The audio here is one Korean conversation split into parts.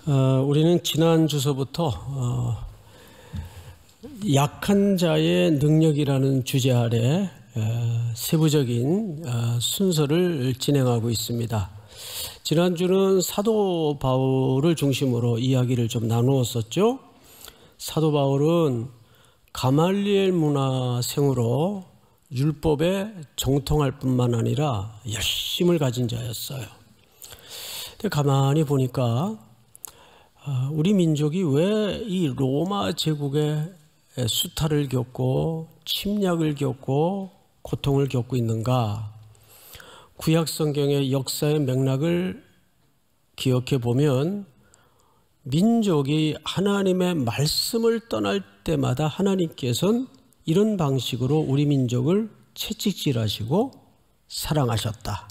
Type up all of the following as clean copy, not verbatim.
우리는 지난 주서부터 약한 자의 능력이라는 주제 아래 세부적인 순서를 진행하고 있습니다. 지난주는 사도 바울을 중심으로 이야기를 좀 나누었었죠. 사도 바울은 가말리엘 문화생으로 율법에 정통할 뿐만 아니라 열심을 가진 자였어요. 근데 가만히 보니까 우리 민족이 왜 이 로마 제국의 수탈을 겪고 침략을 겪고 고통을 겪고 있는가? 구약 성경의 역사의 맥락을 기억해 보면 민족이 하나님의 말씀을 떠날 때마다 하나님께서는 이런 방식으로 우리 민족을 채찍질하시고 사랑하셨다.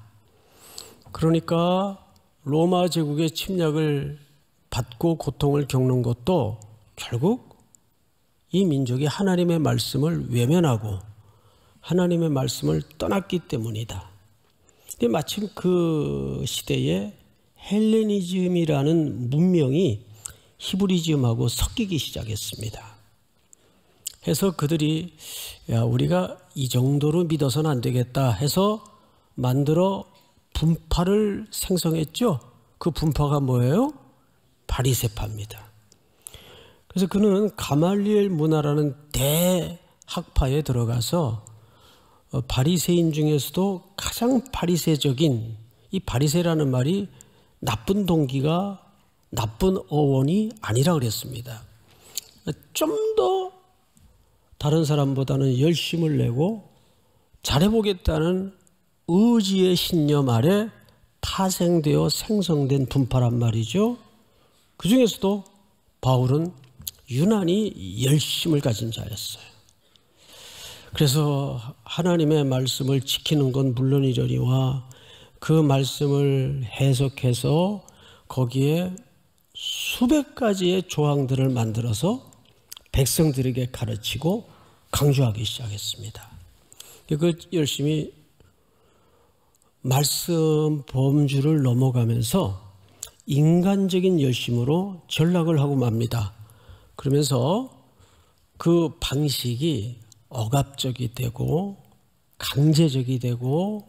그러니까 로마 제국의 침략을 받고 고통을 겪는 것도 결국 이 민족이 하나님의 말씀을 외면하고 하나님의 말씀을 떠났기 때문이다. 근데 마침 그 시대에 헬레니즘이라는 문명이 히브리즘하고 섞이기 시작했습니다. 해서 그들이 우리가 이 정도로 믿어서는 안 되겠다 해서 만들어 분파를 생성했죠. 그 분파가 뭐예요? 바리새파입니다. 그래서 그는 가말리엘 문화라는 대학파에 들어가서 바리새인 중에서도 가장 바리새적인, 이 바리새라는 말이 나쁜 동기가 나쁜 어원이 아니라 그랬습니다. 좀 더 다른 사람보다는 열심을 내고 잘해보겠다는 의지의 신념 아래 파생되어 생성된 분파란 말이죠. 그 중에서도 바울은 유난히 열심을 가진 자였어요. 그래서 하나님의 말씀을 지키는 건 물론이러니와 그 말씀을 해석해서 거기에 수백 가지의 조항들을 만들어서 백성들에게 가르치고 강조하기 시작했습니다. 그 열심히 말씀 범주를 넘어가면서 인간적인 열심으로 전락을 하고 맙니다. 그러면서 그 방식이 억압적이 되고 강제적이 되고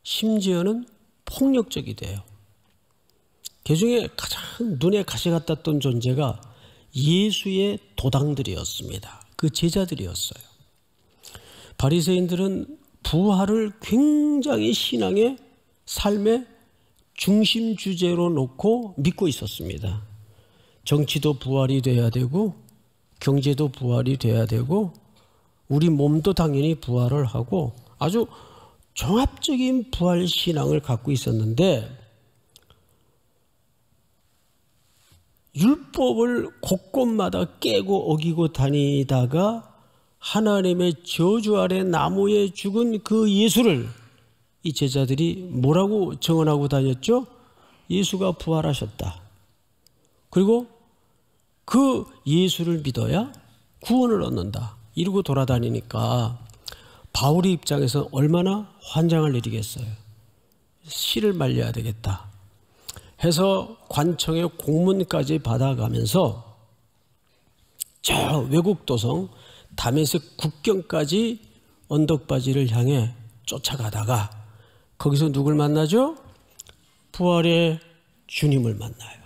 심지어는 폭력적이 돼요. 그 중에 가장 눈에 가시 같았던 존재가 예수의 도당들이었습니다. 그 제자들이었어요. 바리새인들은 부활을 굉장히 신앙의 삶의 중심 주제로 놓고 믿고 있었습니다. 정치도 부활이 돼야 되고 경제도 부활이 돼야 되고 우리 몸도 당연히 부활을 하고 아주 종합적인 부활 신앙을 갖고 있었는데 율법을 곳곳마다 깨고 어기고 다니다가 하나님의 저주 아래 나무에 죽은 그 예수를 이 제자들이 뭐라고 증언하고 다녔죠? 예수가 부활하셨다. 그리고 그 예수를 믿어야 구원을 얻는다. 이러고 돌아다니니까 바울의 입장에서 얼마나 환장할 일이겠어요. 씨를 말려야 되겠다 해서 관청의 공문까지 받아가면서 저 외국 도성 다메섹 국경까지 언덕바지를 향해 쫓아가다가 거기서 누굴 만나죠? 부활의 주님을 만나요.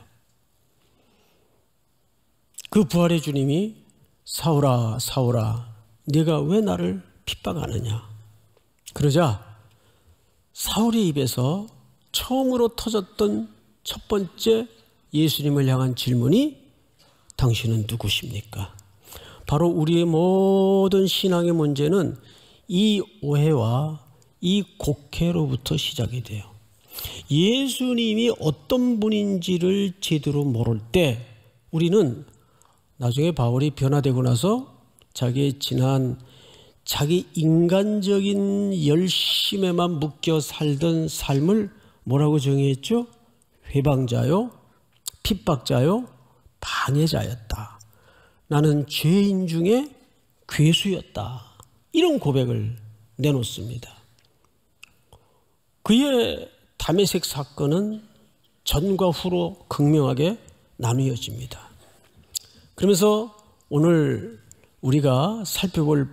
그 부활의 주님이 사울아 사울아 네가 왜 나를 핍박하느냐. 그러자 사울의 입에서 처음으로 터졌던 첫 번째 예수님을 향한 질문이 당신은 누구십니까? 바로 우리의 모든 신앙의 문제는 이 오해와 이 곡해로부터 시작이 돼요. 예수님이 어떤 분인지를 제대로 모를 때 우리는 나중에 바울이 변화되고 나서 자기의 지난 자기 인간적인 열심에만 묶여 살던 삶을 뭐라고 정의했죠? 회방자요, 핍박자요, 방해자였다. 나는 죄인 중에 괴수였다. 이런 고백을 내놓습니다. 그의 다메섹 사건은 전과 후로 극명하게 나누어집니다. 그러면서 오늘 우리가 살펴볼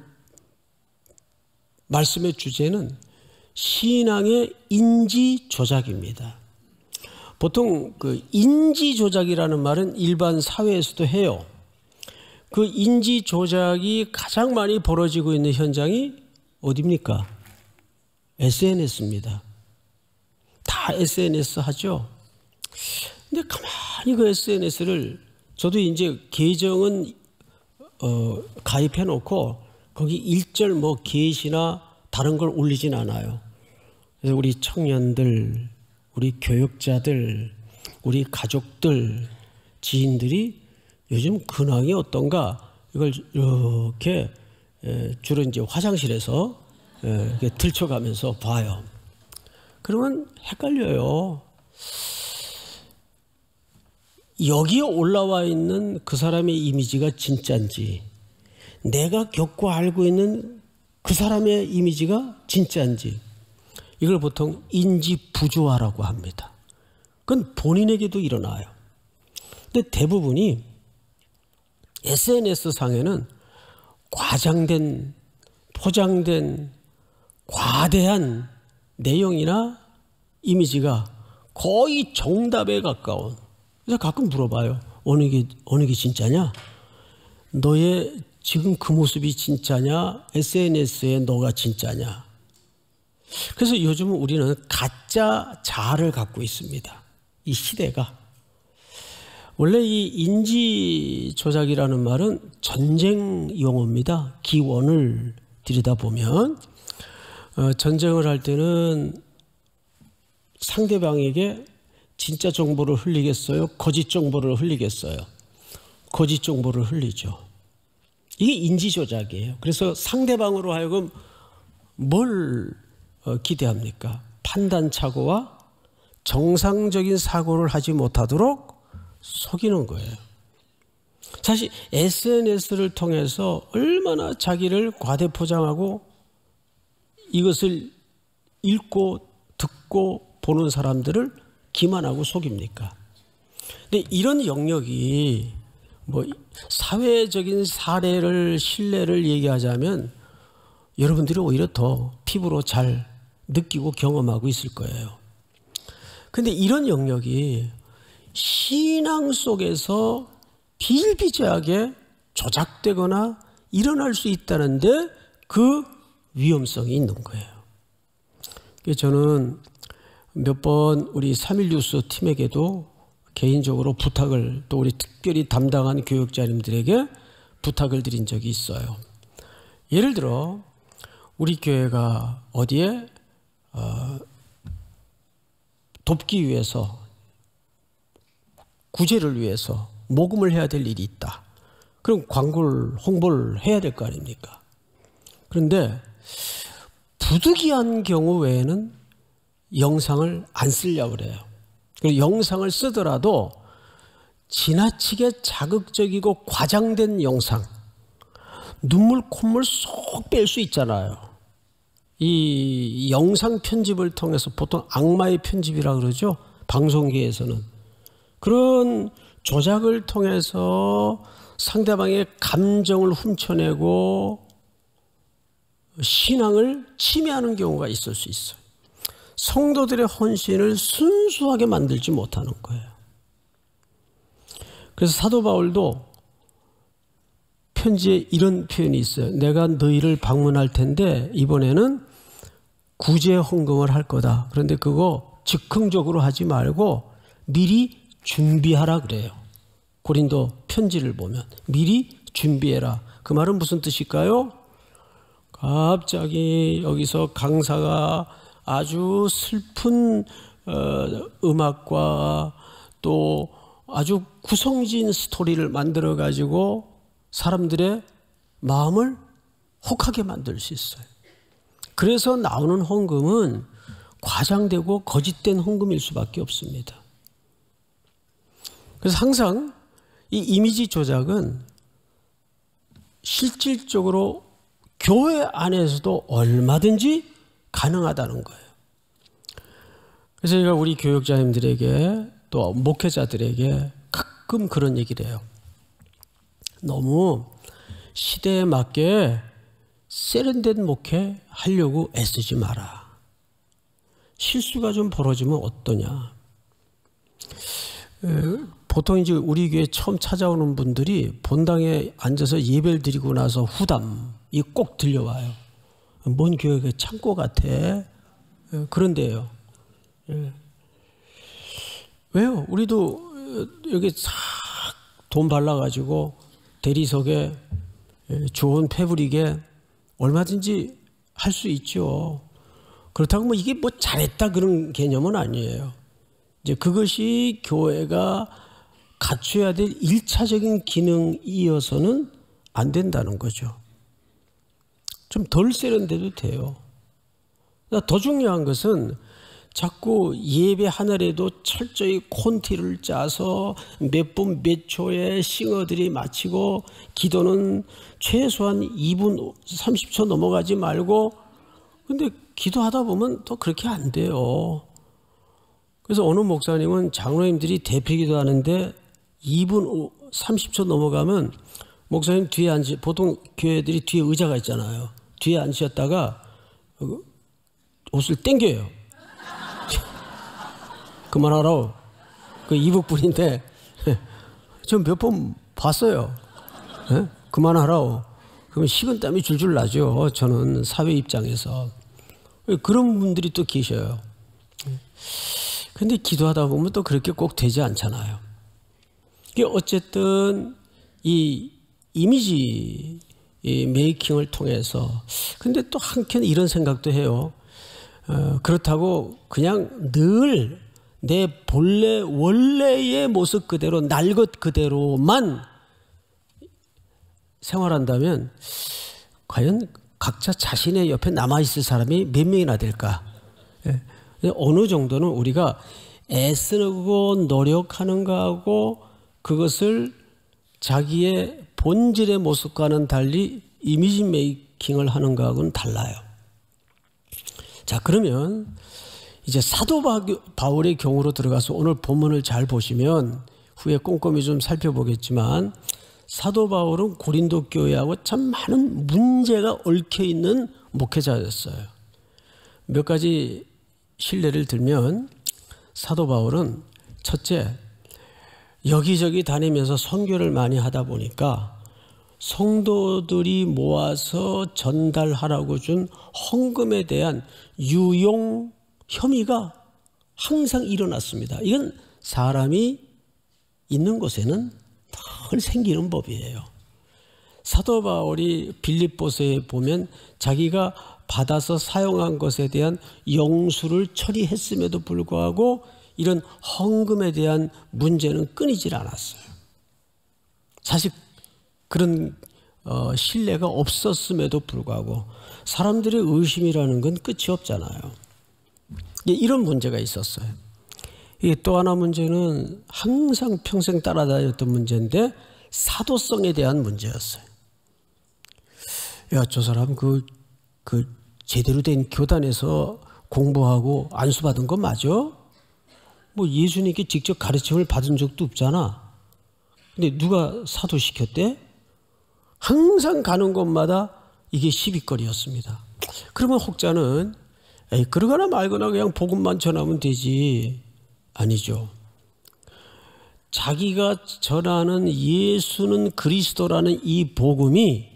말씀의 주제는 신앙의 인지 조작입니다. 보통 그 인지 조작이라는 말은 일반 사회에서도 해요. 그 인지 조작이 가장 많이 벌어지고 있는 현장이 어디입니까? SNS입니다. 다 SNS 하죠. 근데 가만히 그 SNS를 저도 이제 계정은 가입해 놓고 거기 일절 뭐 게시나 다른 걸 올리진 않아요. 그래서 우리 청년들, 우리 교육자들, 우리 가족들, 지인들이 요즘 근황이 어떤가 이걸 이렇게 주로 이제 화장실에서 이렇게 들춰가면서 봐요. 그러면 헷갈려요. 여기에 올라와 있는 그 사람의 이미지가 진짜인지, 내가 겪고 알고 있는 그 사람의 이미지가 진짜인지, 이걸 보통 인지부조화라고 합니다. 그건 본인에게도 일어나요. 근데 대부분이 SNS 상에는 과장된, 포장된, 과대한 내용이나 이미지가 거의 정답에 가까운. 그래서 가끔 물어봐요. 어느 게 진짜냐? 너의 지금 그 모습이 진짜냐? SNS에 너가 진짜냐? 그래서 요즘은 우리는 가짜 자아를 갖고 있습니다. 이 시대가. 원래 이 인지 조작이라는 말은 전쟁 용어입니다. 기원을 들여다보면 전쟁을 할 때는 상대방에게 진짜 정보를 흘리겠어요? 거짓 정보를 흘리겠어요? 거짓 정보를 흘리죠. 이게 인지 조작이에요. 그래서 상대방으로 하여금 뭘 기대합니까? 판단착오와 정상적인 사고를 하지 못하도록 속이는 거예요. 사실 SNS를 통해서 얼마나 자기를 과대포장하고 이것을 읽고 듣고 보는 사람들을 기만하고 속입니까? 근데 이런 영역이 뭐 사회적인 사례를 신뢰를 얘기하자면 여러분들이 오히려 더 피부로 잘 느끼고 경험하고 있을 거예요. 근데 이런 영역이 신앙 속에서 비일비재하게 조작되거나 일어날 수 있다는데 그 위험성이 있는 거예요. 저는 몇 번 우리 3.1 뉴스 팀에게도 개인적으로 부탁을, 또 우리 특별히 담당한 교육자님들에게 부탁을 드린 적이 있어요. 예를 들어 우리 교회가 어디에 돕기 위해서, 구제를 위해서 모금을 해야 될 일이 있다. 그럼 광고를, 홍보를 해야 될 거 아닙니까? 그런데 부득이한 경우 외에는 영상을 안 쓰려고 그래요. 그리고 영상을 쓰더라도 지나치게 자극적이고 과장된 영상, 눈물 콧물 쏙 뺄 수 있잖아요. 이 영상 편집을 통해서 보통 악마의 편집이라고 그러죠. 방송계에서는. 그런 조작을 통해서 상대방의 감정을 훔쳐내고 신앙을 침해하는 경우가 있을 수 있어요. 성도들의 헌신을 순수하게 만들지 못하는 거예요. 그래서 사도 바울도 편지에 이런 표현이 있어요. 내가 너희를 방문할 텐데 이번에는 구제 헌금을 할 거다. 그런데 그거 즉흥적으로 하지 말고 미리 준비하라 그래요. 고린도 편지를 보면 미리 준비해라. 그 말은 무슨 뜻일까요? 갑자기 여기서 강사가 아주 슬픈 음악과 또 아주 구성진 스토리를 만들어 가지고 사람들의 마음을 혹하게 만들 수 있어요. 그래서 나오는 헌금은 과장되고 거짓된 헌금일 수밖에 없습니다. 그래서 항상 이 이미지 조작은 실질적으로 교회 안에서도 얼마든지 가능하다는 거예요. 그래서 제가 우리 교육자님들에게 또 목회자들에게 가끔 그런 얘기를 해요. 너무 시대에 맞게 세련된 목회 하려고 애쓰지 마라. 실수가 좀 벌어지면 어떠냐. 보통 이제 우리 교회 처음 찾아오는 분들이 본당에 앉아서 예배를 드리고 나서 후담이 꼭 들려와요. 뭔 교회가 창고 같아. 그런데요. 왜요? 우리도 여기 싹 돈 발라가지고 대리석에 좋은 패브릭에 얼마든지 할 수 있죠. 그렇다고 뭐 이게 뭐 잘했다 그런 개념은 아니에요. 이제 그것이 교회가 갖춰야 될 1차적인 기능이어서는 안 된다는 거죠. 좀 덜 세련돼도 돼요. 더 중요한 것은 자꾸 예배 하늘에도 철저히 콘티를 짜서 몇 분 몇 초에 싱어들이 마치고 기도는 최소한 2분 30초 넘어가지 말고, 근데 기도하다 보면 또 그렇게 안 돼요. 그래서 어느 목사님은 장로님들이 대피기도 하는데 2분 30초 넘어가면 목사님 뒤에 보통 교회들이 뒤에 의자가 있잖아요. 뒤에 앉으셨다가 옷을 당겨요. 그만하라고. 그 이북분인데 전 몇 번 봤어요. 그만하라고. 그러면 식은땀이 줄줄 나죠. 저는 사회 입장에서. 그런 분들이 또 계셔요. 근데 기도하다 보면 또 그렇게 꼭 되지 않잖아요. 어쨌든 이 이미지 메이킹을 통해서, 근데 또 한켠 이런 생각도 해요. 그렇다고 그냥 늘 내 본래 원래의 모습 그대로 날 것 그대로만 생활한다면 과연 각자 자신의 옆에 남아있을 사람이 몇 명이나 될까? 어느 정도는 우리가 애쓰고 노력하는 거하고 그것을 자기의 본질의 모습과는 달리 이미지 메이킹을 하는 거하고는 달라요. 자, 그러면 이제 사도 바울의 경우로 들어가서 오늘 본문을 잘 보시면 후에 꼼꼼히 좀 살펴보겠지만, 사도 바울은 고린도 교회하고 참 많은 문제가 얽혀 있는 목회자였어요. 몇 가지 실례를 들면, 사도 바울은 첫째, 여기저기 다니면서 선교를 많이 하다 보니까 성도들이 모아서 전달하라고 준 헌금에 대한 유용 혐의가 항상 일어났습니다. 이건 사람이 있는 곳에는 늘 생기는 법이에요. 사도 바울이 빌립보서에 보면 자기가 받아서 사용한 것에 대한 영수를 처리했음에도 불구하고 이런 헌금에 대한 문제는 끊이질 않았어요. 사실 그런 신뢰가 없었음에도 불구하고 사람들의 의심이라는 건 끝이 없잖아요. 이런 문제가 있었어요. 또 하나 문제는 항상 평생 따라다녔던 문제인데 사도성에 대한 문제였어요. 야, 저 사람 그 제대로 된 교단에서 공부하고 안수받은 거 맞아? 뭐 예수님께 직접 가르침을 받은 적도 없잖아. 근데 누가 사도시켰대? 항상 가는 곳마다 이게 시비거리였습니다. 그러면 혹자는 그러거나 말거나 그냥 복음만 전하면 되지. 아니죠. 자기가 전하는 예수는 그리스도라는 이 복음이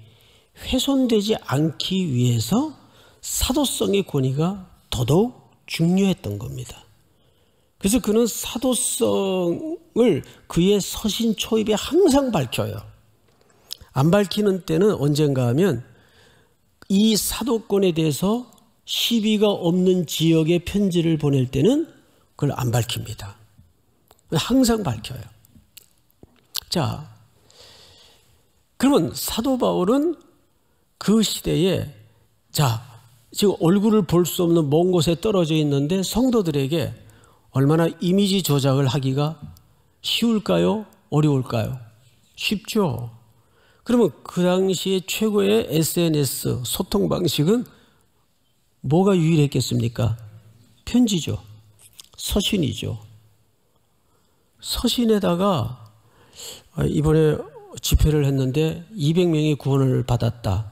훼손되지 않기 위해서 사도성의 권위가 더더욱 중요했던 겁니다. 그래서 그는 사도성을 그의 서신 초입에 항상 밝혀요. 안 밝히는 때는 언젠가 하면 이 사도권에 대해서 시비가 없는 지역에 편지를 보낼 때는 그걸 안 밝힙니다. 항상 밝혀요. 자, 그러면 사도 바울은 그 시대에, 자, 지금 얼굴을 볼 수 없는 먼 곳에 떨어져 있는데 성도들에게 얼마나 이미지 조작을 하기가 쉬울까요? 어려울까요? 쉽죠. 그러면 그 당시에 최고의 SNS 소통 방식은 뭐가 유일했겠습니까? 편지죠. 서신이죠. 서신에다가 이번에 집회를 했는데 200명이 구원을 받았다.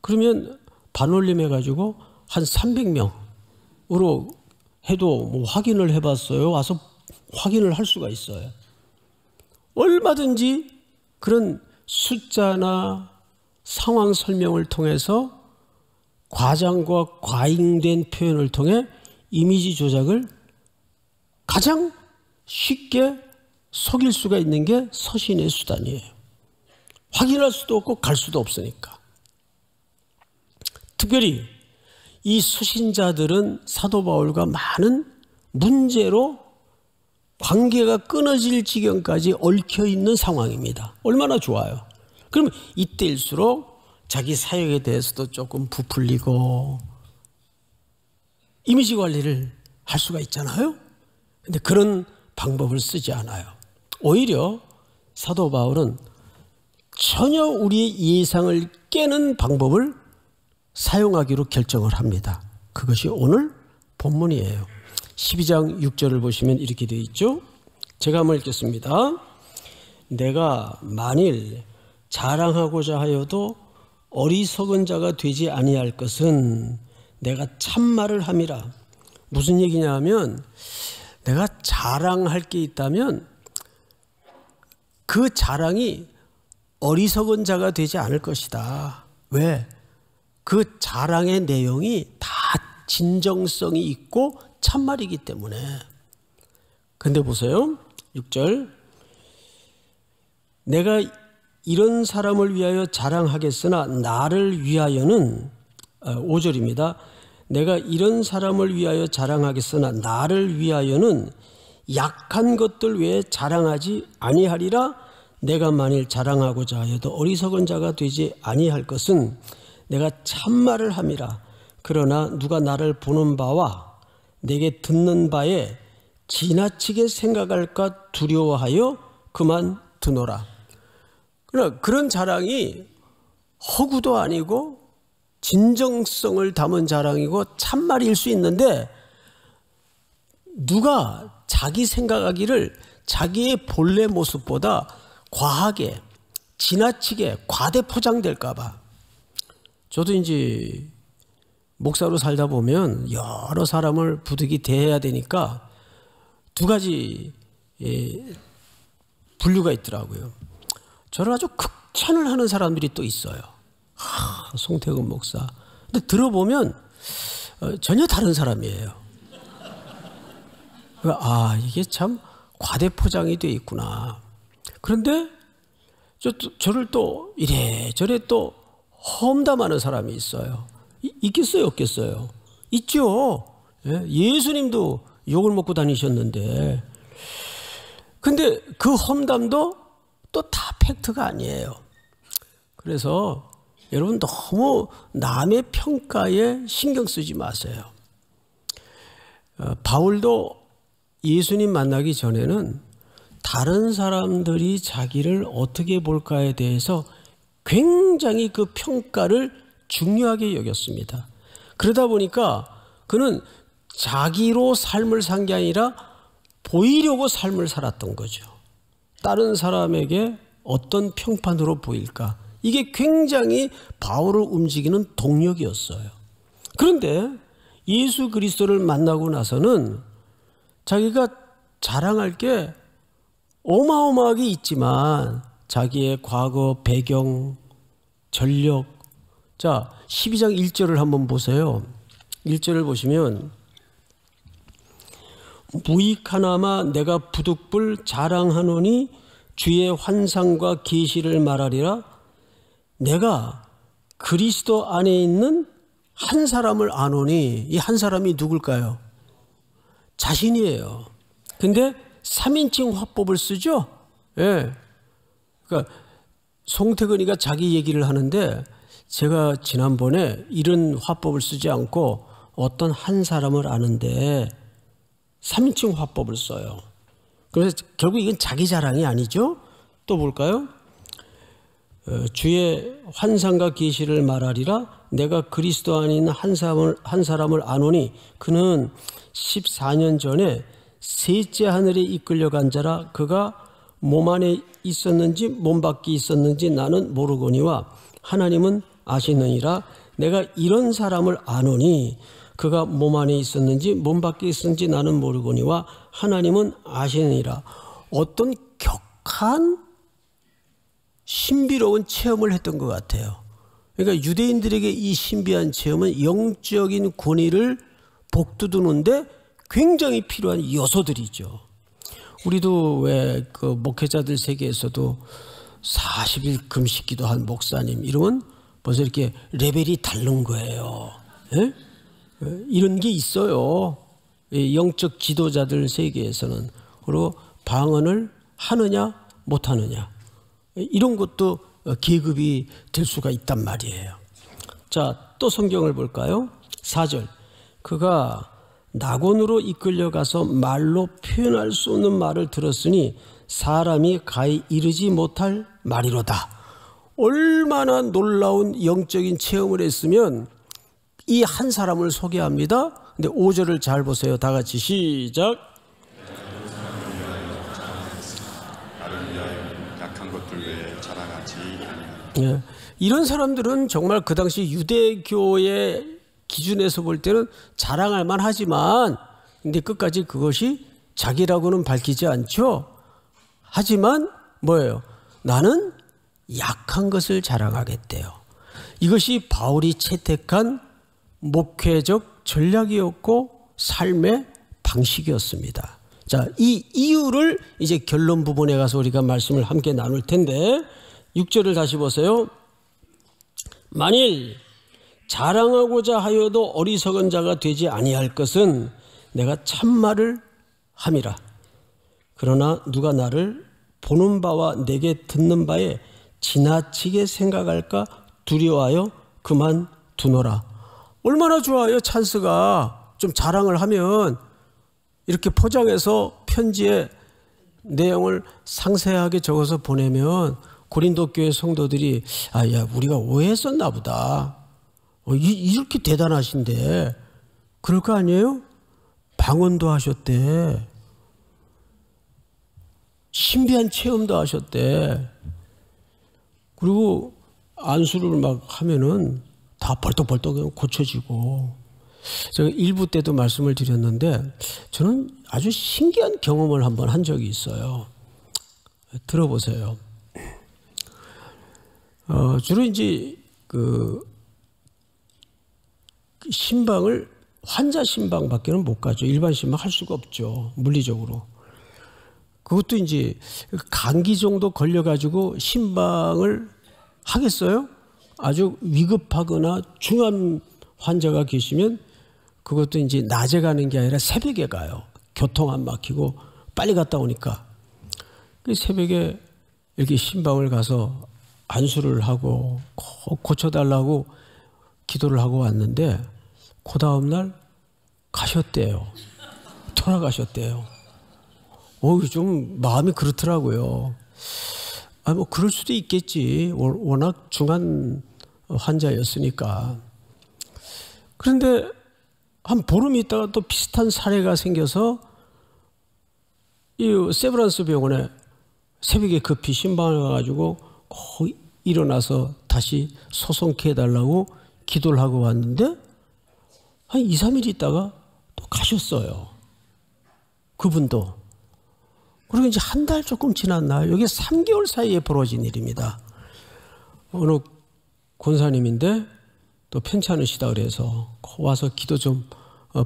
그러면 반올림해가지고 한 300명으로 해도 뭐 확인을 해봤어요. 와서 확인을 할 수가 있어요. 얼마든지 그런 숫자나 상황 설명을 통해서 과장과 과잉된 표현을 통해 이미지 조작을 가장 쉽게 속일 수가 있는 게 서신의 수단이에요. 확인할 수도 없고 갈 수도 없으니까. 특별히 이 수신자들은 사도 바울과 많은 문제로 관계가 끊어질 지경까지 얽혀 있는 상황입니다. 얼마나 좋아요. 그러면 이때일수록 자기 사역에 대해서도 조금 부풀리고 이미지 관리를 할 수가 있잖아요. 근데 그런 방법을 쓰지 않아요. 오히려 사도 바울은 전혀 우리의 예상을 깨는 방법을 사용하기로 결정을 합니다. 그것이 오늘 본문이에요. 12장 6절을 보시면 이렇게 되어 있죠. 제가 한번 읽겠습니다. 내가 만일 자랑하고자 하여도 어리석은 자가 되지 아니할 것은 내가 참말을 함이라. 무슨 얘기냐 하면 내가 자랑할 게 있다면 그 자랑이 어리석은 자가 되지 않을 것이다. 왜? 그 자랑의 내용이 다 진정성이 있고 참말이기 때문에. 근데 보세요. 6절. 내가 이런 사람을 위하여 자랑하겠으나 나를 위하여는 5절입니다. 내가 이런 사람을 위하여 자랑하겠으나 나를 위하여는 약한 것들 외에 자랑하지 아니하리라. 내가 만일 자랑하고자 하여도 어리석은 자가 되지 아니할 것은 내가 참말을 함이라. 그러나 누가 나를 보는 바와 내게 듣는 바에 지나치게 생각할까 두려워하여 그만두노라. 그러나 그런 자랑이 허구도 아니고 진정성을 담은 자랑이고 참말일 수 있는데 누가 자기 생각하기를 자기의 본래 모습보다 과하게 지나치게 과대 포장될까 봐. 저도 이제 목사로 살다 보면 여러 사람을 부득이 대해야 되니까 두 가지 분류가 있더라고요. 저를 아주 극찬을 하는 사람들이 또 있어요. 송태근 목사. 근데 들어보면 전혀 다른 사람이에요. 이게 참 과대 포장이 돼 있구나. 그런데 저를 또 이래저래 또 험담하는 사람이 있어요. 있겠어요, 없겠어요? 있죠. 예수님도 욕을 먹고 다니셨는데. 근데 그 험담도 또 다 팩트가 아니에요. 그래서 여러분 너무 남의 평가에 신경 쓰지 마세요. 바울도 예수님 만나기 전에는 다른 사람들이 자기를 어떻게 볼까에 대해서 굉장히 그 평가를 중요하게 여겼습니다. 그러다 보니까 그는 자기로 삶을 산 게 아니라 보이려고 삶을 살았던 거죠. 다른 사람에게 어떤 평판으로 보일까? 이게 굉장히 바울을 움직이는 동력이었어요. 그런데 예수 그리스도를 만나고 나서는 자기가 자랑할 게 어마어마하게 있지만 자기의 과거, 배경, 전력. 자, 12장 1절을 한번 보세요. 1절을 보시면 무익하나마 내가 부득불 자랑하노니 주의 환상과 계시를 말하리라. 내가 그리스도 안에 있는 한 사람을 아노니, 이 한 사람이 누굴까요? 자신이에요. 근데 3인칭 화법을 쓰죠? 예. 그러니까 송태근이가 자기 얘기를 하는데 제가 지난번에 이런 화법을 쓰지 않고 어떤 한 사람을 아는데 3인칭 화법을 써요. 그래서 결국 이건 자기 자랑이 아니죠? 또 볼까요? 주의 환상과 계시를 말하리라. 내가 그리스도 안에 있는 한 사람을 아노니 그는 14년 전에 셋째 하늘에 이끌려간 자라. 그가 몸 안에 있었는지 몸 밖에 있었는지 나는 모르거니와 하나님은 아시느니라. 내가 이런 사람을 아노니 그가 몸 안에 있었는지 몸 밖에 있었는지 나는 모르거니와 하나님은 아시느니라. 어떤 격한 신비로운 체험을 했던 것 같아요. 그러니까 유대인들에게 이 신비한 체험은 영적인 권위를 복두두는데 굉장히 필요한 요소들이죠. 우리도 왜 그 목회자들 세계에서도 40일 금식 기도한 목사님 이러면 벌써 이렇게 레벨이 다른 거예요. 예? 이런 게 있어요. 영적 지도자들 세계에서는. 그리고 방언을 하느냐 못하느냐 이런 것도 계급이 될 수가 있단 말이에요. 자, 또 성경을 볼까요? 4절. 그가 낙원으로 이끌려가서 말로 표현할 수 없는 말을 들었으니 사람이 가히 이르지 못할 말이로다. 얼마나 놀라운 영적인 체험을 했으면 이 한 사람을 소개합니다. 근데 5절을 잘 보세요. 다 같이 시작. 약한 것들 외에 자랑하지 아니하노라. 예, 이런 사람들은 정말 그 당시 유대교의 기준에서 볼 때는 자랑할 만하지만 근데 끝까지 그것이 자기라고는 밝히지 않죠. 하지만 뭐예요? 나는 약한 것을 자랑하겠대요. 이것이 바울이 채택한 목회적 전략이었고 삶의 방식이었습니다. 자, 이 이유를 이제 결론 부분에 가서 우리가 말씀을 함께 나눌 텐데 6절을 다시 보세요. 만일 자랑하고자 하여도 어리석은 자가 되지 아니할 것은 내가 참말을 함이라. 그러나 누가 나를 보는 바와 내게 듣는 바에 지나치게 생각할까 두려워하여 그만두노라. 얼마나 좋아요. 찬스가 좀 자랑을 하면 이렇게 포장해서 편지에 내용을 상세하게 적어서 보내면 고린도 교회 성도들이 야 우리가 오해했었나 보다. 이렇게 대단하신데 그럴 거 아니에요? 방언도 하셨대. 신비한 체험도 하셨대. 그리고 안수를 막 하면은 다 벌떡벌떡 고쳐지고. 제가 1부 때도 말씀을 드렸는데 저는 아주 신기한 경험을 한번 한 적이 있어요. 들어보세요. 주로 이제 그 신방을 환자 신방밖에는 못 가죠. 일반 신방 할 수가 없죠. 물리적으로. 그것도 이제 감기 정도 걸려가지고 신방을 하겠어요? 아주 위급하거나 중한 환자가 계시면 그것도 이제 낮에 가는 게 아니라 새벽에 가요. 교통 안 막히고 빨리 갔다 오니까. 그 새벽에 이렇게 신방을 가서 안수를 하고 고쳐달라고 기도를 하고 왔는데 그 다음날 가셨대요. 돌아가셨대요. 좀 마음이 그렇더라고요. 뭐 그럴 수도 있겠지. 워낙 중한 환자였으니까. 그런데 한 보름 있다가 또 비슷한 사례가 생겨서 이 세브란스 병원에 새벽에 급히 신방을 가가지고 일어나서 다시 소송케 해달라고 기도를 하고 왔는데 한 2, 3일 있다가 또 가셨어요. 그분도. 그리고 이제 한 달 조금 지났나요? 이게 3개월 사이에 벌어진 일입니다. 어느 권사님인데 또 편찮으시다 그래서 와서 기도 좀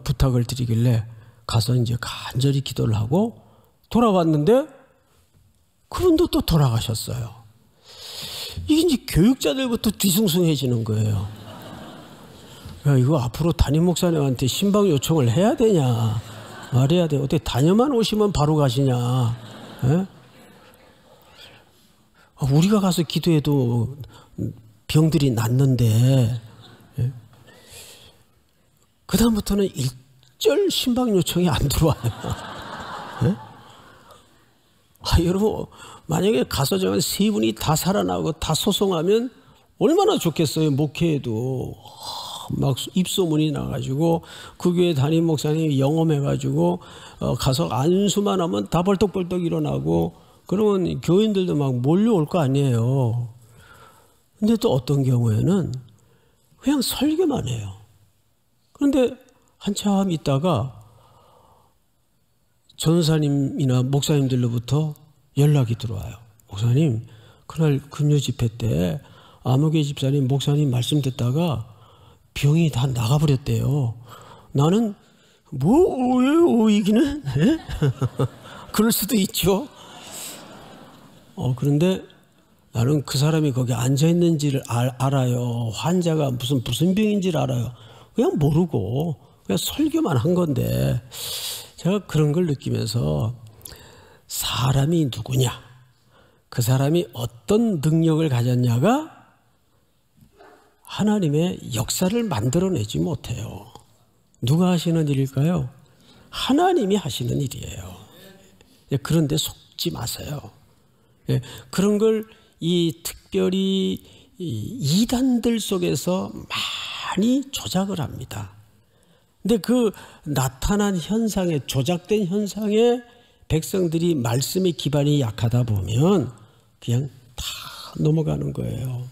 부탁을 드리길래 가서 이제 간절히 기도를 하고 돌아왔는데 그분도 또 돌아가셨어요. 이게 이제 교육자들부터 뒤숭숭해지는 거예요. 야, 이거 앞으로 담임 목사님한테 신방 요청을 해야 되냐 말해야 돼. 어떻게 다녀만 오시면 바로 가시냐. 에? 우리가 가서 기도해도 병들이 낫는데 에? 그 다음부터는 일절 신방 요청이 안 들어와요. 여러분 만약에 가서 정말 세 분이 다 살아나고 다 소송하면 얼마나 좋겠어요. 목회에도 막 입소문이 나가지고 그 교회 담임 목사님이 영험해가지고 가서 안수만 하면 다 벌떡벌떡 일어나고 그러면 교인들도 막 몰려올 거 아니에요. 근데 또 어떤 경우에는 그냥 설교만 해요. 그런데 한참 있다가 전도사님이나 목사님들로부터 연락이 들어와요. 목사님, 그날 금요 집회 때 아무개 집사님, 목사님 말씀 듣다가 병이 다 나가버렸대요. 나는 뭐 왜 오이기는? 그럴 수도 있죠. 그런데 나는 그 사람이 거기 앉아 있는지를 알아요. 환자가 무슨 병인지를 알아요. 그냥 모르고 그냥 설교만 한 건데 제가 그런 걸 느끼면서 사람이 누구냐, 그 사람이 어떤 능력을 가졌냐가 하나님의 역사를 만들어내지 못해요. 누가 하시는 일일까요? 하나님이 하시는 일이에요. 그런데 속지 마세요. 그런 걸 특별히 이단들 속에서 많이 조작을 합니다. 근데 그 나타난 현상에, 조작된 현상에 백성들이 말씀의 기반이 약하다 보면 그냥 다 넘어가는 거예요.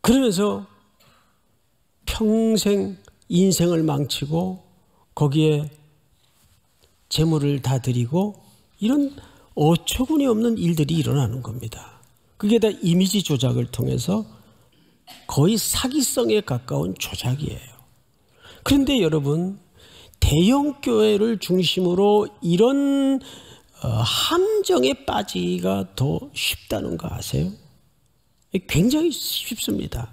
그러면서 평생 인생을 망치고 거기에 재물을 다 드리고 이런 어처구니 없는 일들이 일어나는 겁니다. 그게 다 이미지 조작을 통해서 거의 사기성에 가까운 조작이에요. 그런데 여러분, 대형 교회를 중심으로 이런 함정에 빠지기가 더 쉽다는 거 아세요? 굉장히 쉽습니다.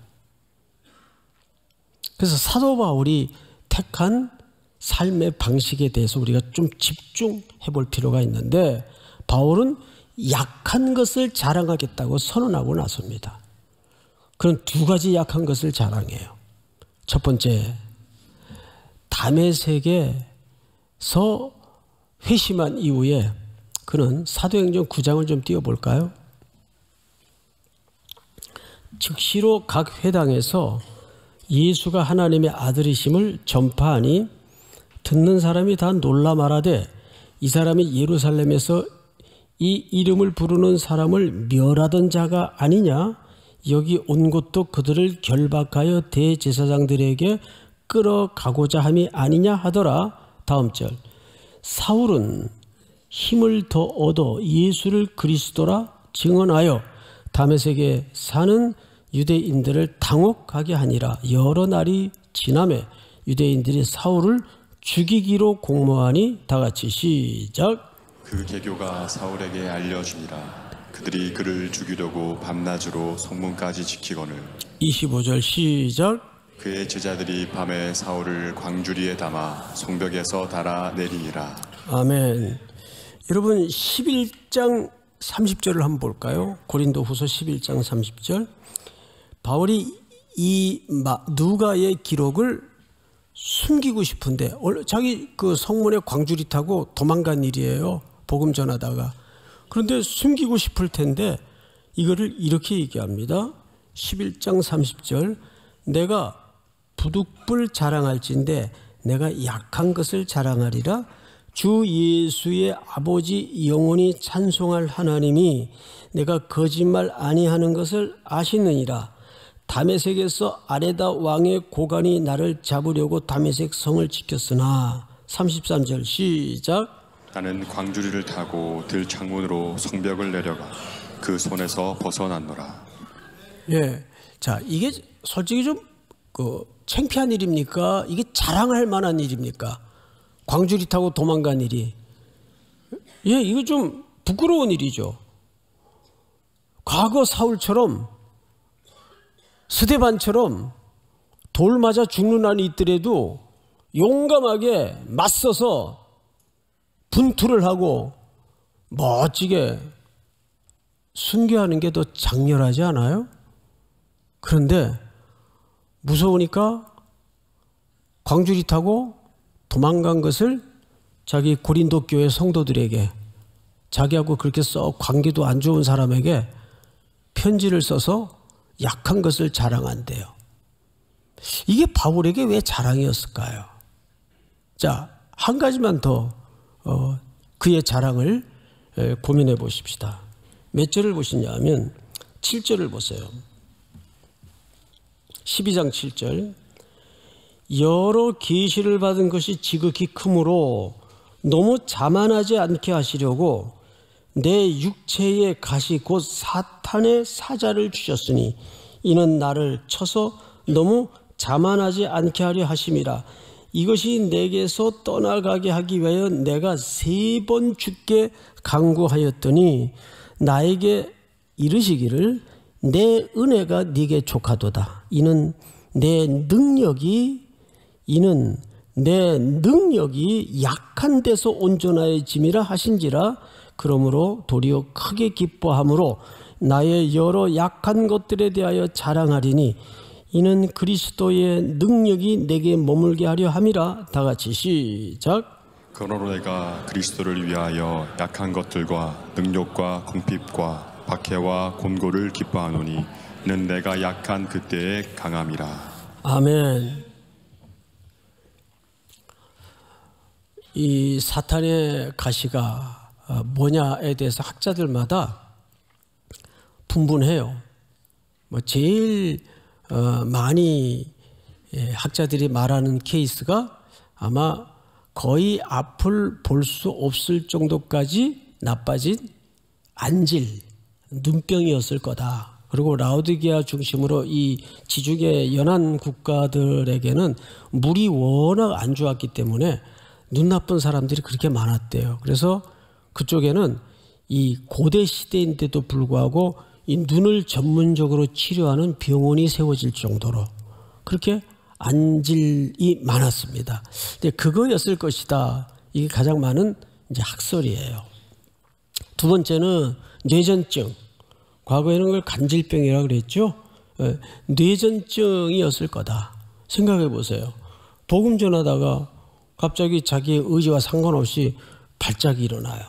그래서 사도 바울이 택한 삶의 방식에 대해서 우리가 좀 집중해 볼 필요가 있는데, 바울은 약한 것을 자랑하겠다고 선언하고 나섭니다. 그런 두 가지 약한 것을 자랑해요. 첫 번째, 다메섹에서 회심한 이후에 그는 사도행전 9장을 좀 띄워볼까요? 즉시로 각 회당에서 예수가 하나님의 아들이심을 전파하니 듣는 사람이 다 놀라 말하되, 이 사람이 예루살렘에서 이 이름을 부르는 사람을 멸하던 자가 아니냐? 여기 온 것도 그들을 결박하여 대제사장들에게 끌어가고자 함이 아니냐 하더라. 다음 절, 사울은 힘을 더 얻어 예수를 그리스도라 증언하여 다메섹에 사는 유대인들을 당혹하게 하니라. 여러 날이 지나매 유대인들이 사울을 죽이기로 공모하니, 다 같이 시작. 그 계교가 사울에게 알려주니라. 그들이 그를 죽이려고 밤낮으로 성문까지 지키거늘. 25절 시작. 그의 제자들이 밤에 사울을 광주리에 담아 성벽에서 달아내리니라. 아멘. 여러분, 11장 30절을 한번 볼까요? 고린도후서 11장 30절. 바울이 이 누가의 기록을 숨기고 싶은데, 자기 그 성문에 광주리 타고 도망간 일이에요. 복음 전하다가. 그런데 숨기고 싶을 텐데 이거를 이렇게 얘기합니다. 11장 30절, 내가 부득불 자랑할진대 내가 약한 것을 자랑하리라. 주 예수의 아버지 영원히 찬송할 하나님이 내가 거짓말 아니하는 것을 아시느니라. 다메섹에서 아레다 왕의 고관이 나를 잡으려고 다메섹 성을 지켰으나, 33절 시작. 나는 광주리를 타고 들 창문으로 성벽을 내려가 그 손에서 벗어났노라. 예, 자, 이게 솔직히 좀 창피한 일입니까? 이게 자랑할 만한 일입니까? 광주리 타고 도망간 일이. 예, 이거 좀 부끄러운 일이죠. 과거 사울처럼, 스데반처럼 돌 맞아 죽는 한이 있더라도 용감하게 맞서서 분투를 하고 멋지게 순교하는 게 더 장렬하지 않아요? 그런데 무서우니까 광주리 타고 도망간 것을 자기 고린도 교회 성도들에게, 자기하고 그렇게 썩 관계도 안 좋은 사람에게 편지를 써서 약한 것을 자랑한대요. 이게 바울에게 왜 자랑이었을까요? 자, 한 가지만 더 그의 자랑을 고민해 보십시다. 몇 절을 보시냐 하면 7절을 보세요. 12장 7절. 여러 계시를 받은 것이 지극히 크므로 너무 자만하지 않게 하시려고 내 육체의 가시 곧 사탄의 사자를 주셨으니 이는 나를 쳐서 너무 자만하지 않게 하려 하심이라. 이것이 내게서 떠나가게 하기 위하여 내가 3번 주께 간구하였더니 나에게 이르시기를 내 은혜가 네게 족하도다. 이는 내 능력이 약한 데서 온전하여짐이라 하신지라. 그러므로 도리어 크게 기뻐함으로 나의 여러 약한 것들에 대하여 자랑하리니 이는 그리스도의 능력이 내게 머물게 하려 함이라. 다 같이 시작. 그러므로 내가 그리스도를 위하여 약한 것들과 능력과 궁핍과 박해와 곤고를 기뻐하노니 이는 내가 약한 그때에 강함이라. 아멘. 이 사탄의 가시가 뭐냐에 대해서 학자들마다 분분해요. 제일 많이 학자들이 말하는 케이스가 아마 거의 앞을 볼 수 없을 정도까지 나빠진 안질, 눈병이었을 거다. 그리고 라오디게아 중심으로 이 지중해 연안 국가들에게는 물이 워낙 안 좋았기 때문에 눈 나쁜 사람들이 그렇게 많았대요. 그래서 그쪽에는 이 고대 시대인데도 불구하고 이 눈을 전문적으로 치료하는 병원이 세워질 정도로 그렇게 안질이 많았습니다. 근데 그거였을 것이다. 이게 가장 많은 이제 학설이에요. 두 번째는 뇌전증. 과거에는 그걸 간질병이라고 그랬죠. 뇌전증이었을 거다. 생각해 보세요. 복음 전하다가 갑자기 자기의 의지와 상관없이 발작이 일어나요.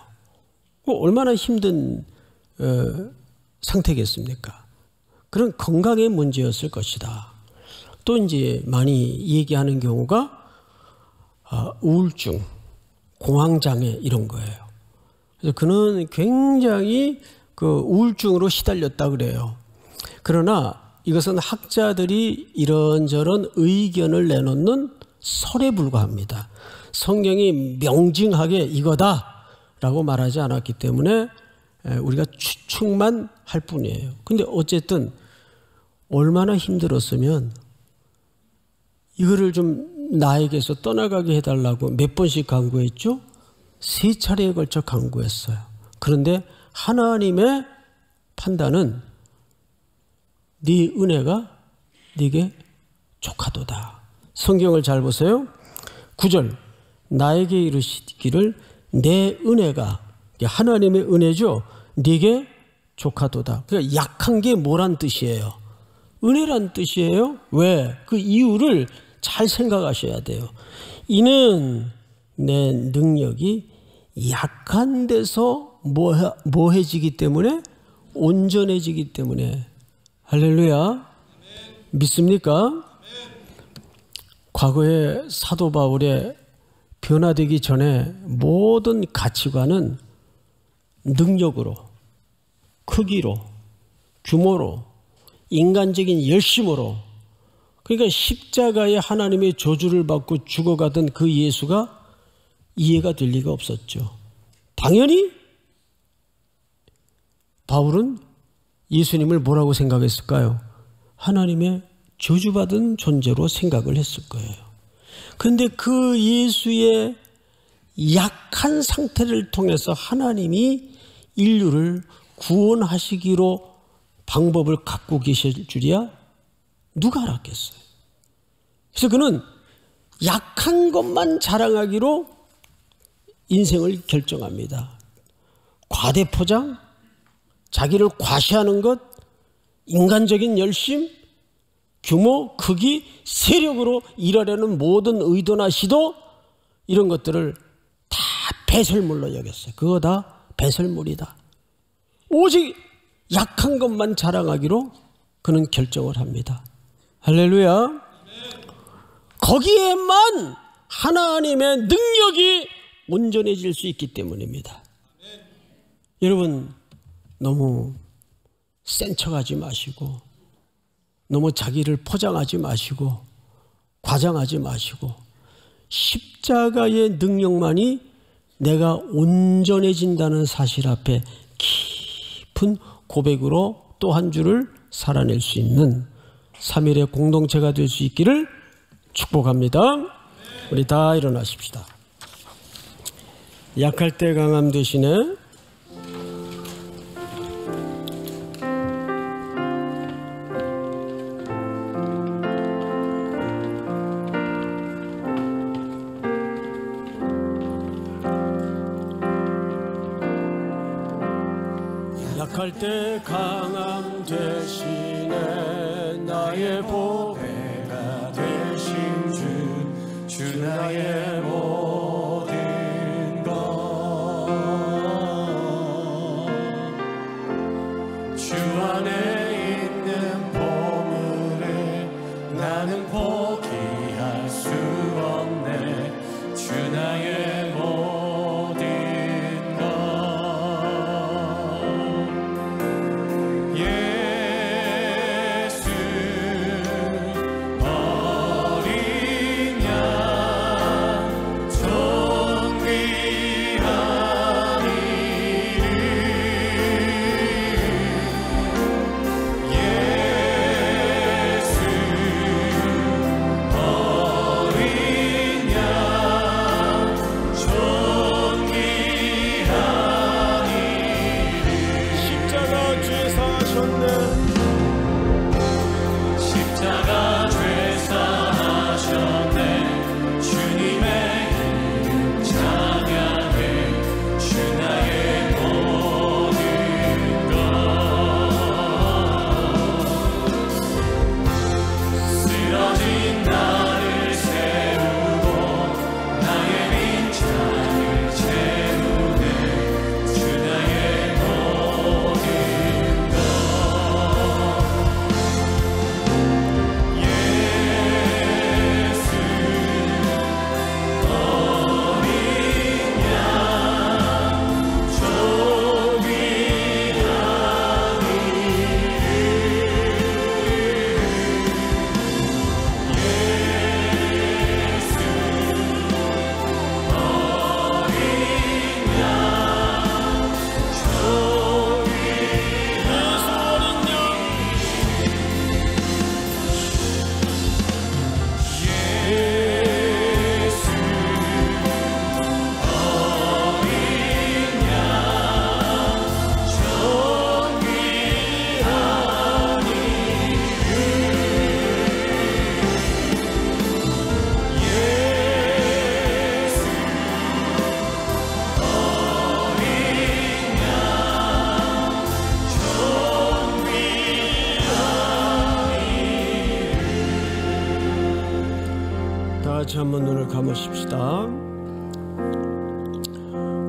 얼마나 힘든 상태겠습니까? 그런 건강의 문제였을 것이다. 또 이제 많이 얘기하는 경우가 우울증, 공황장애 이런 거예요. 그래서 그는 굉장히 그 우울증으로 시달렸다 그래요. 그러나 이것은 학자들이 이런저런 의견을 내놓는 설에 불과합니다. 성경이 명징하게 이거다라고 말하지 않았기 때문에 우리가 추측만 할 뿐이에요. 근데 어쨌든 얼마나 힘들었으면 이거를 좀 나에게서 떠나가게 해달라고 몇 번씩 간구했죠? 3차례에 걸쳐 간구했어요. 그런데 하나님의 판단은 네 은혜가 네게 족하도다. 성경을 잘 보세요. 9절 나에게 이르시기를 내 은혜가 하나님의 은혜죠. 네게 족하도다. 그러니까 약한 게 뭐란 뜻이에요? 은혜란 뜻이에요. 왜? 그 이유를 잘 생각하셔야 돼요. 이는 내 능력이 약한 데서 뭐해지기 때문에 온전해지기 때문에. 할렐루야. 믿습니까? 과거에 사도 바울의 변화되기 전에 모든 가치관은 능력으로, 크기로, 규모로, 인간적인 열심으로, 그러니까 십자가에 하나님의 저주를 받고 죽어가던 그 예수가 이해가 될 리가 없었죠. 당연히 바울은 예수님을 뭐라고 생각했을까요? 하나님의 저주받은 존재로 생각을 했을 거예요. 그런데 그 예수의 약한 상태를 통해서 하나님이 인류를 구원하시기로 방법을 갖고 계실 줄이야 누가 알았겠어요? 그래서 그는 약한 것만 자랑하기로 인생을 결정합니다. 과대포장, 자기를 과시하는 것, 인간적인 열심, 규모, 크기, 세력으로 일하려는 모든 의도나 시도 이런 것들을 다 배설물로 여겼어요. 그거 다 배설물이다. 오직 약한 것만 자랑하기로 그는 결정을 합니다. 할렐루야. 거기에만 하나님의 능력이 온전해질 수 있기 때문입니다. 여러분, 너무 센 척하지 마시고, 너무 자기를 포장하지 마시고, 과장하지 마시고, 십자가의 능력만이 내가 온전해진다는 사실 앞에 깊은 고백으로 또 한 주를 살아낼 수 있는 3일의 공동체가 될 수 있기를 축복합니다. 우리 다 일어나십시다. 약할 때 강함 되시네. 약할 때 강함 되시네. 나의 보배가 되신 주 나의 모든 것. 주 안에 있는 보물을 나는 포기할 수 없네. 주 나의 모든 것. 같이 한번 눈을 감으십시다.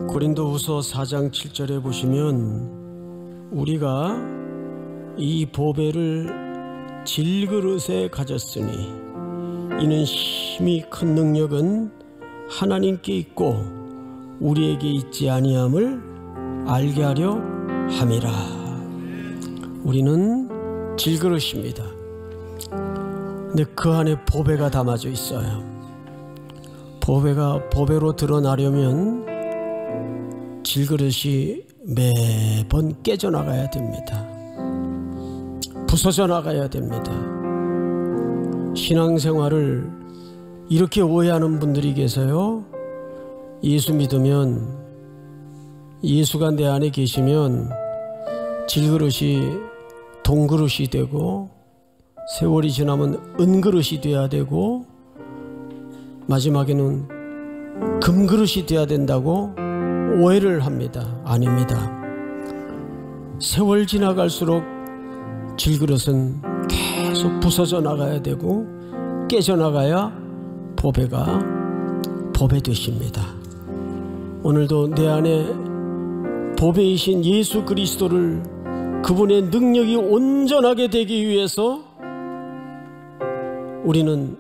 고린도후서 4장 7절에 보시면 우리가 이 보배를 질그릇에 가졌으니 이는 힘이 큰 능력은 하나님께 있고 우리에게 있지 아니함을 알게 하려 함이라. 우리는 질그릇입니다. 근데 그 안에 보배가 담아져 있어요. 보배가 보배로 드러나려면 질그릇이 매번 깨져나가야 됩니다. 부서져 나가야 됩니다. 신앙생활을 이렇게 오해하는 분들이 계세요. 예수 믿으면, 예수가 내 안에 계시면 질그릇이 동그릇이 되고 세월이 지나면 은그릇이 돼야 되고 마지막에는 금그릇이 돼야 된다고 오해를 합니다. 아닙니다. 세월 지나갈수록 질그릇은 계속 부서져 나가야 되고 깨져 나가야 보배가 보배 되십니다. 오늘도 내 안에 보배이신 예수 그리스도를, 그분의 능력이 온전하게 되기 위해서 우리는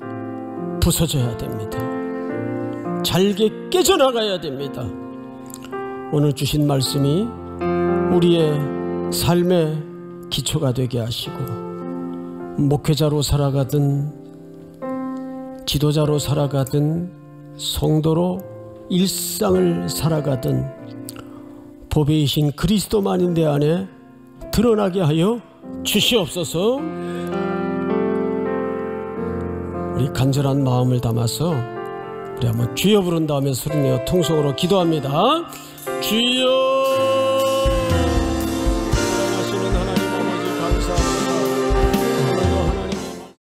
부서져야 됩니다. 잘게 깨져나가야 됩니다. 오늘 주신 말씀이 우리의 삶의 기초가 되게 하시고, 목회자로 살아가든 지도자로 살아가든 성도로 일상을 살아가든 보배이신 그리스도만인 내 안에 드러나게 하여 주시옵소서. 우리 간절한 마음을 담아서 우리 한번 주여 부른 다음에 소리내어 통성으로 기도합니다. 주여